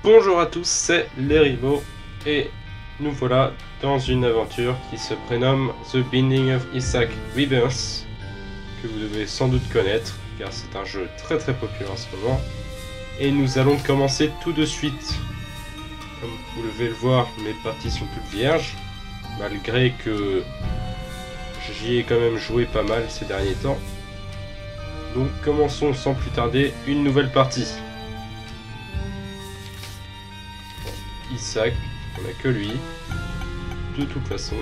Bonjour à tous, c'est Lerivo et nous voilà dans une aventure qui se prénomme The Binding of Isaac Rebirth, que vous devez sans doute connaître car c'est un jeu très populaire en ce moment. Et nous allons commencer tout de suite. Comme vous devez le voir, mes parties sont toutes vierges, malgré que j'y ai quand même joué pas mal ces derniers temps. Donc commençons sans plus tarder une nouvelle partie. Isaac, on a que lui, de toute façon.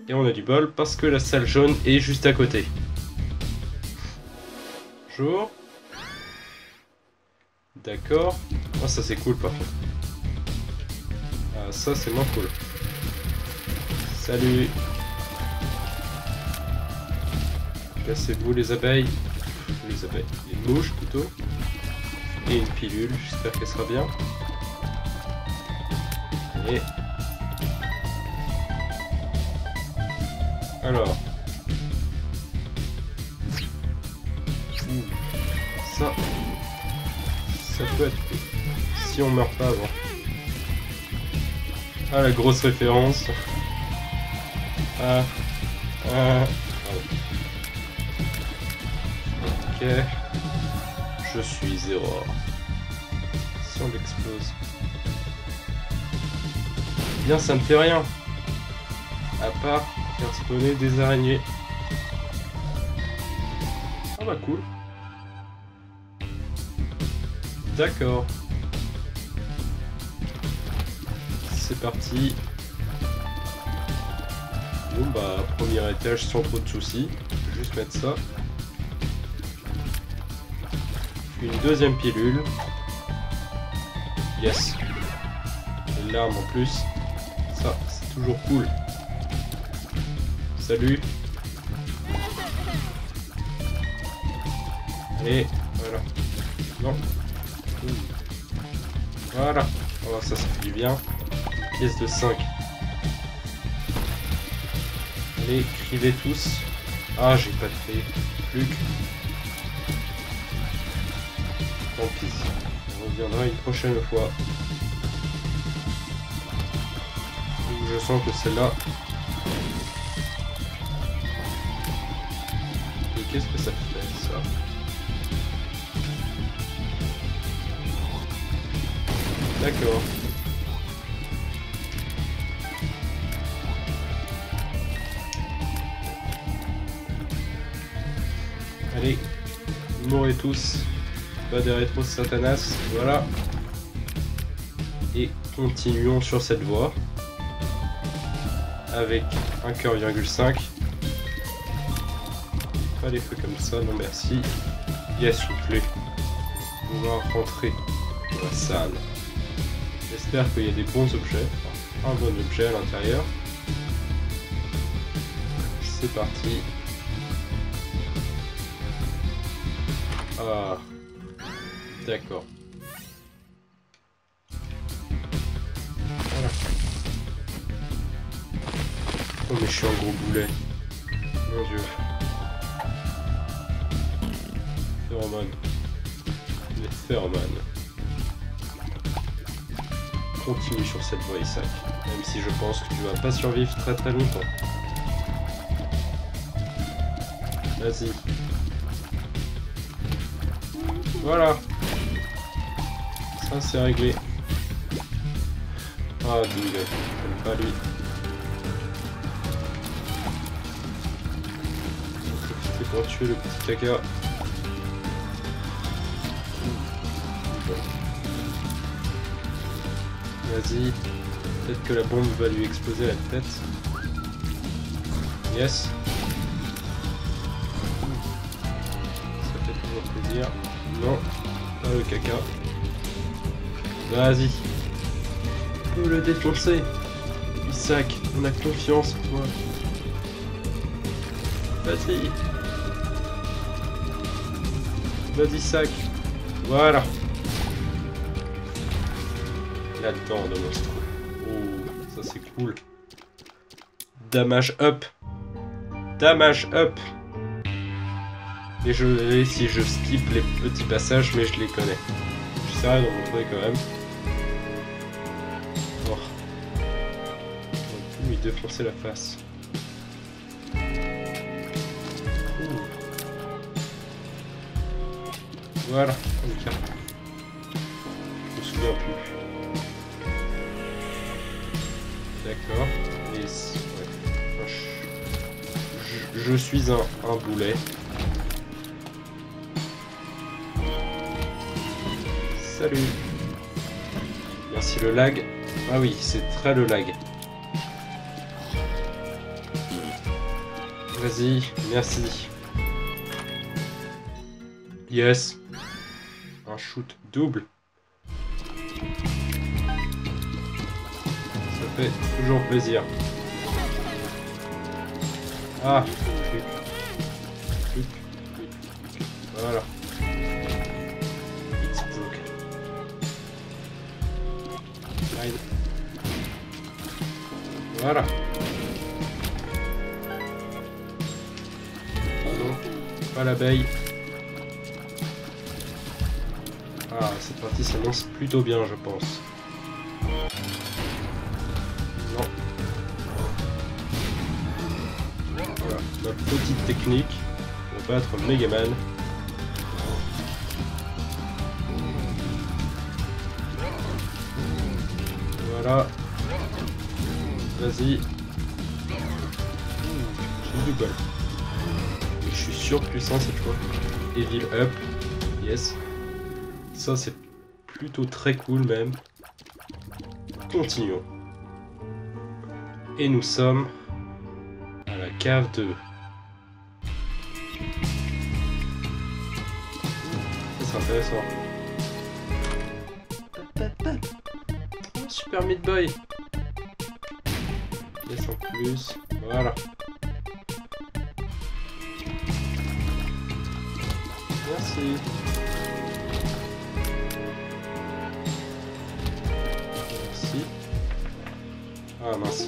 Et on a du bol parce que la salle jaune est juste à côté. Bonjour. D'accord. Oh, ça c'est cool par contre. Ah, ça c'est moins cool. Salut. Cassez-vous les abeilles. Les abeilles. Les mouches plutôt. Et une pilule, j'espère qu'elle sera bien. Et... alors... ça... ça peut être... si on meurt pas avant. Ah, la grosse référence. Ah... ok... je suis zéro. Si on l'explose... bien, ça ne fait rien. À part faire spawner des araignées. Ah bah cool. D'accord. C'est parti. Bon bah, premier étage sans trop de soucis. Je vais juste mettre ça. Une deuxième pilule. Yes. Une larme en plus. Ça, c'est toujours cool. Salut. Et voilà. Non. Voilà. Oh, ça fait du bien. Pièce de 5. Allez, criez tous. Ah, j'ai pas de fée. Plus que... tant pis. On reviendra une prochaine fois. Je sens que celle-là... et qu'est-ce que ça fait, ça? D'accord. Allez, mourrez tous. Pas des rétros satanas, voilà. Et continuons sur cette voie. Avec un cœur 5. Pas les feux comme ça, non merci. Yes, une clé. On va rentrer dans la salle. J'espère qu'il y a des bons objets. Enfin, un bon objet à l'intérieur. C'est parti. Ah, d'accord. Voilà. Oh mais je suis un gros boulet. Mon dieu. Phéromones. Les phéromones. Continue sur cette voie, Isaac. Même si je pense que tu vas pas survivre très longtemps. Vas-y. Voilà. Ça c'est réglé. Ah, Doug. J'aime pas lui. C'est pour tuer le petit caca. Vas-y. Peut-être que la bombe va lui exploser la tête. Yes. Ça fait toujours plaisir. Non, pas le caca. Vas-y. On peut le défoncer. Isaac, on a confiance en toi. Vas-y. Vas-y, Isaac. Voilà. Là-dedans, de monstre. Oh, ça c'est cool. Damage up. Damage up. Et je verrai si je skip les petits passages, mais je les connais. J'essaierai d'en montrer quand même. Oh. On va lui défoncer la face. Ouh. Voilà, nickel. Je me souviens plus. D'accord. Et ouais. Je suis un boulet. Salut. Merci le lag. Ah oui, c'est très le lag. Vas-y, merci. Yes. Un shoot double. Ça fait toujours plaisir. Ah, clic. Clic, clic, clic. Voilà. It's broken. Slide. Voilà. Pardon, pas l'abeille. Ah, cette partie s'annonce plutôt bien, je pense. Non. Voilà, ma petite technique pour battre Megaman. Voilà. Vas-y. J'ai du bol. Et je suis surpuissant cette fois. Evil Up. Yes. Ça c'est plutôt très cool même. Continuons. Et nous sommes à la cave 2. Ça c'est intéressant. Oh, Super Meat Boy. Yes en plus. Voilà. Merci. Merci. Ah mince.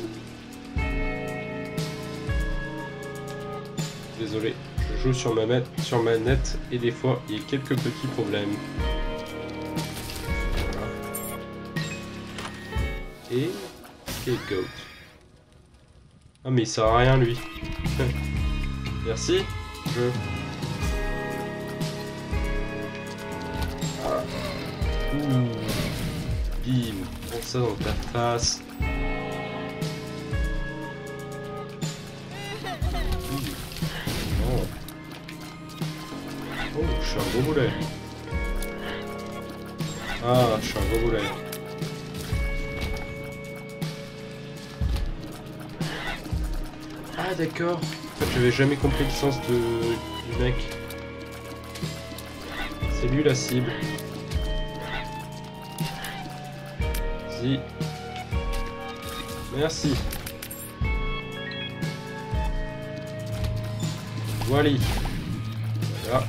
Désolé, je joue sur ma manette et des fois il y a quelques petits problèmes. Voilà. Et Scapegoat. Ah mais il sert à rien lui. Merci. Je. Ah. Ouh. Bim. Prends ça dans ta face. Oh, je suis un gros boulet. Ah, je suis un gros boulet. Ah, d'accord. En fait, j'avais jamais compris le sens du mec. C'est lui la cible. Vas-y. Merci. Voilà. Voilà.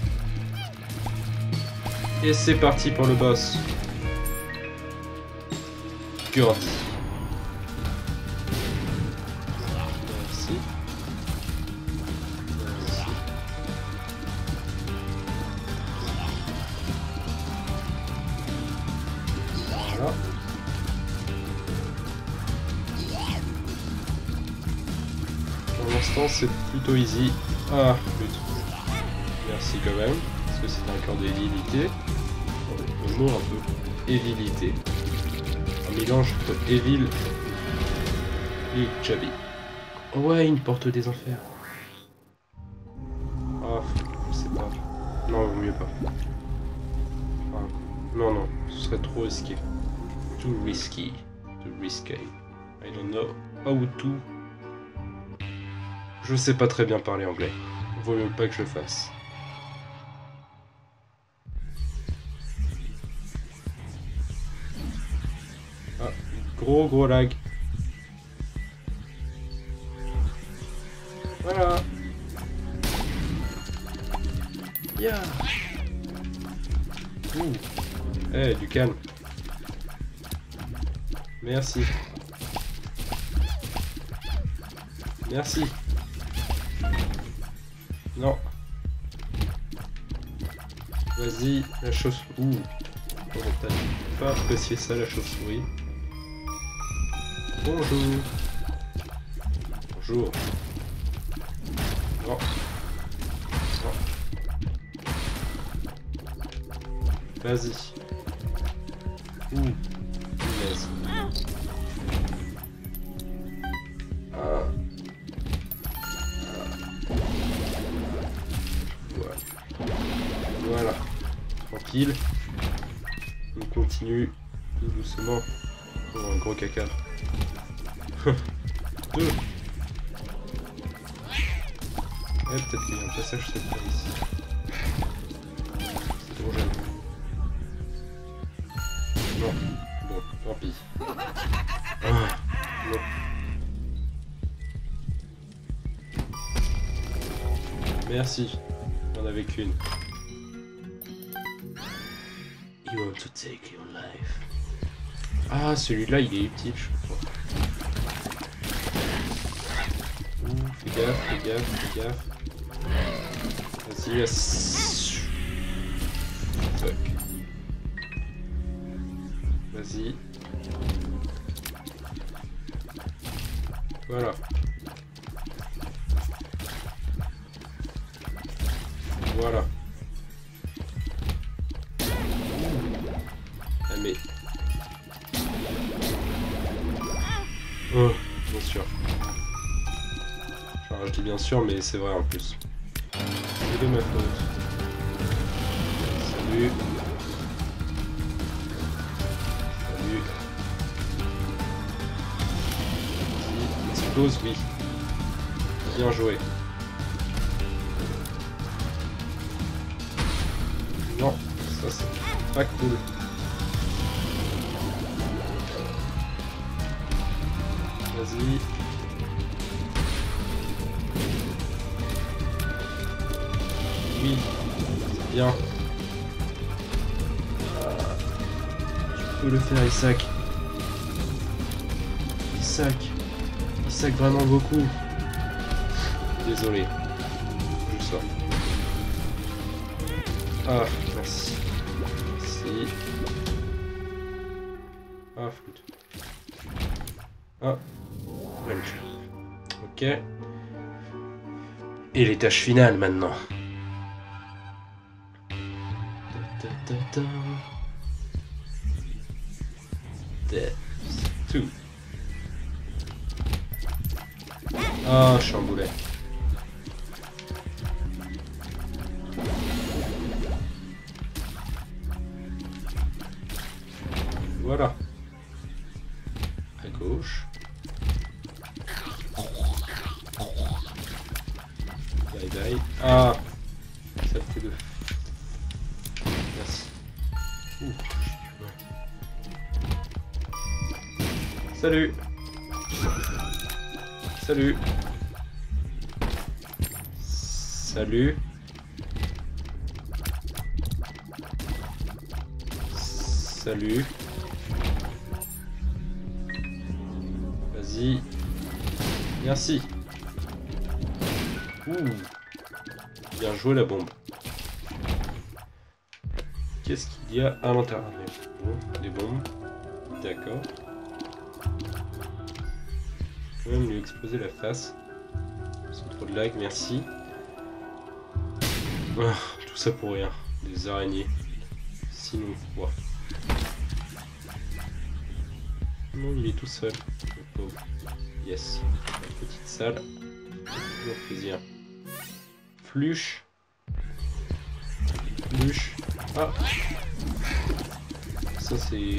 Et c'est parti pour le boss. Gordy. Merci. Merci. Voilà. Pour l'instant, c'est plutôt easy. Ah, putain. Merci quand même, parce que c'est un cœur d'évilité. Le mot un peu évilité. Un mélange entre Evil et Chubby. Ouais, une porte des enfers. Ah, je sais pas. Non, vaut mieux pas. Ah, non, non, ce serait trop risqué. Too risky. Too risky. I don't know how to. Je sais pas très bien parler anglais. Vaut mieux pas que je le fasse. Ah, gros lag. Voilà. Yeah. Ouh. Eh, du calme. Merci. Merci. Non. Vas-y, la chauve-souris. Ouh. Oh, t'as pas apprécié ça, la chauve-souris. Bonjour. Bonjour. Non. Non. Vas-y. Ouh. Punaise. Voilà. Tranquille. On continue tout doucement. Oh, un gros caca. 2. Peut-être qu'il y a un passage cette fois ici. C'est trop jeune. Non. Bon, tant pis. Ah, non. Merci. Il y en avait qu'une. You want to take your life. Ah, celui-là, il est utile, je crois. Ouh, fais gaffe, fais gaffe, fais gaffe. Vas-y, yes. Fuck. Vas-y. Voilà. Voilà. Ah mais... Oh, bien sûr. Genre, je dis bien sûr, mais c'est vrai en plus. C'est de ma faute. Salut. Salut. Explose, oui. Bien joué. Non, ça c'est pas cool. Vas-y. Oui, c'est bien. Tu peux le faire, Isaac. Isaac vraiment beaucoup. Désolé. Je sors. Ah, merci. Merci. Ah, flûte. Ah, Ranger. Ok. Et les tâches finales maintenant. Death 2. Ah, chamboulet. Voilà. À gauche. Bye bye. Ah, ça fait deux. Merci. Ouh. Salut. Salut. Salut. Salut. Vas-y. Merci. Ouh. Bien joué la bombe. Qu'est-ce qu'il y a à l'intérieur? Des bombes. D'accord. Je vais quand même lui exploser la face. Sans trop de lag, merci. Ah, tout ça pour rien. Des araignées. Sinon quoi? Non, il est tout seul. Le pauvre. Yes. La petite salle. Toujours plaisir. Fluche. Fluche. Ah. Ça c'est...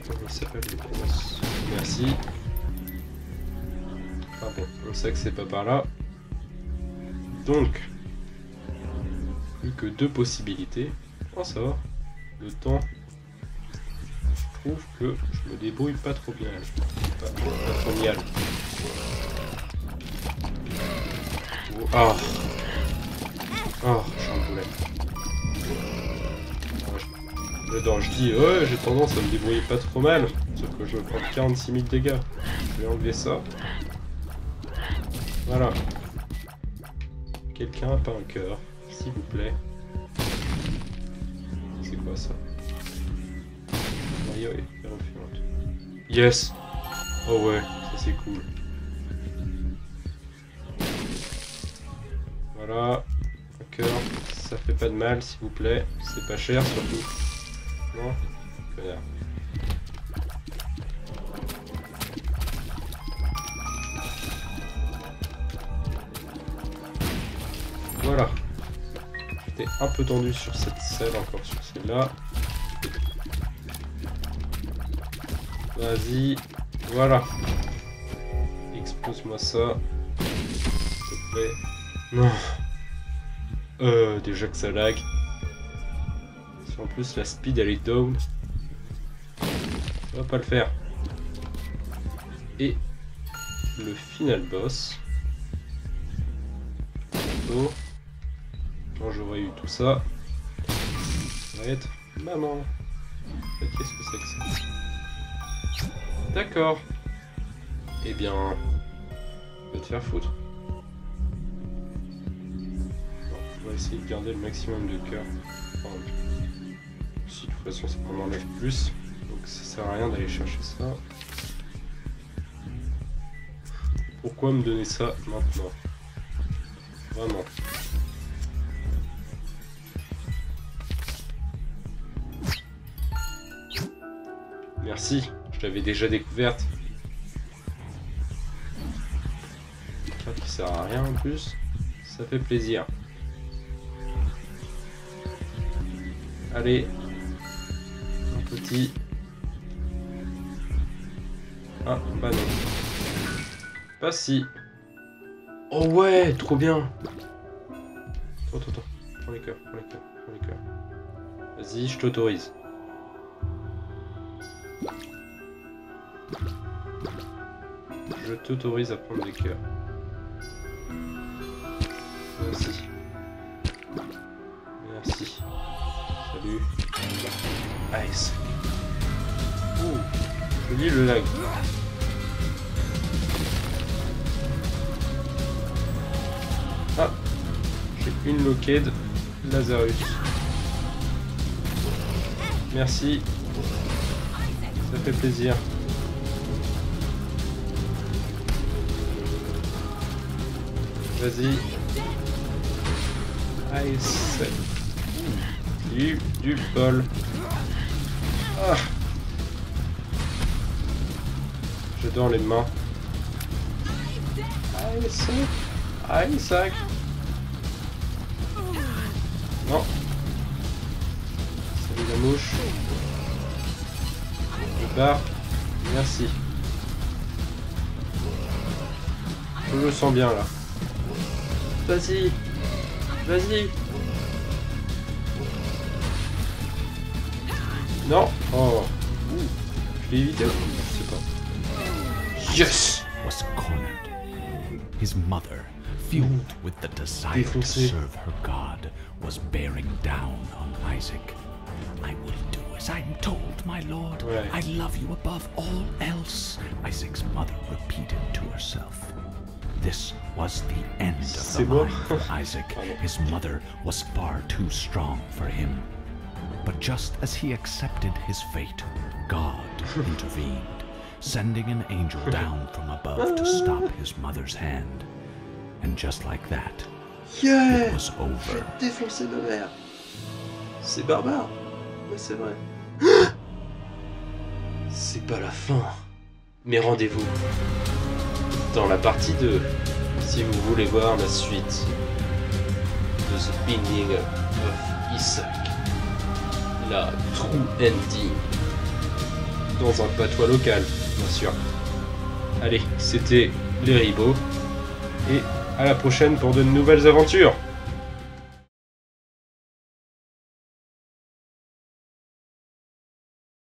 Comment il s'appelle le colosse? Merci. Ah bon, on sait que c'est pas par là. Donc, plus que deux possibilités. Oh ça va. Le temps. Je trouve que je me débrouille pas trop bien. Pas trop bien. Oh. Oh, chamboulet. Dedans, je dis, ouais, j'ai tendance à me débrouiller pas trop mal. Sauf que je me prends 46 000 dégâts. Je vais enlever ça. Voilà. Quelqu'un a pas un cœur. s'il vous plaît. C'est quoi ça? Mario est refuante. Yes! Oh ouais, ça c'est cool. Voilà. Un cœur, ça fait pas de mal, s'il vous plaît. C'est pas cher surtout. Non? Connard. Voilà. J'étais un peu tendu sur cette selle, encore sur celle-là. Vas-y. Voilà. Explose-moi ça. S'il te plaît. Non. Déjà que ça lag. Si en plus la speed elle est down. Ça va pas le faire. Et le final boss. Oh. Quand j'aurais eu tout ça, ça va être maman. Qu'est-ce que c'est que ça? D'accord. Eh bien, va te faire foutre. Bon, on va essayer de garder le maximum de cœur. Enfin, si de toute façon ça m'en enlève plus, donc ça sert à rien d'aller chercher ça. Pourquoi me donner ça maintenant? Vraiment. Merci, je l'avais déjà découverte. Une carte qui sert à rien en plus, ça fait plaisir. Allez, un petit. Ah, bah non. Pas si. Oh ouais, trop bien. Attends. Prends les cœurs. Vas-y, je t'autorise. Je t'autorise à prendre des cœurs. Merci. Salut. Nice. Ouh, joli le lag. Ah, j'ai une loquette Lazarus. Merci. Ça fait plaisir. Vas-y. Nice. Du bol. Ah. J'adore les mains. Isaac. Non. Salut la mouche. Je pars. Merci. Je le sens bien là. Vas-y. Non. Oh. Je l'ai évité. Je sais pas. Yes. Was cornered. His mother, fueled with the desire to serve her God, was bearing down on Isaac. I will do as I'm told, my lord. Ouais. I love you above all else, Isaac's mother repeated to herself. This was the end of the line for Isaac. His mother was far too strong for him. But just as he accepted his fate, God intervened, sending an angel down from above to stop his mother's hand. And just like that, it was over. J'ai défoncé ma mère. C'est barbare. Mais c'est vrai. C'est pas la fin. Mais rendez-vous dans la partie 2 si vous voulez voir la suite de The Binding of Isaac. La true ending. Dans un patois local, bien sûr. Allez, c'était les Ribos. Et à la prochaine pour de nouvelles aventures.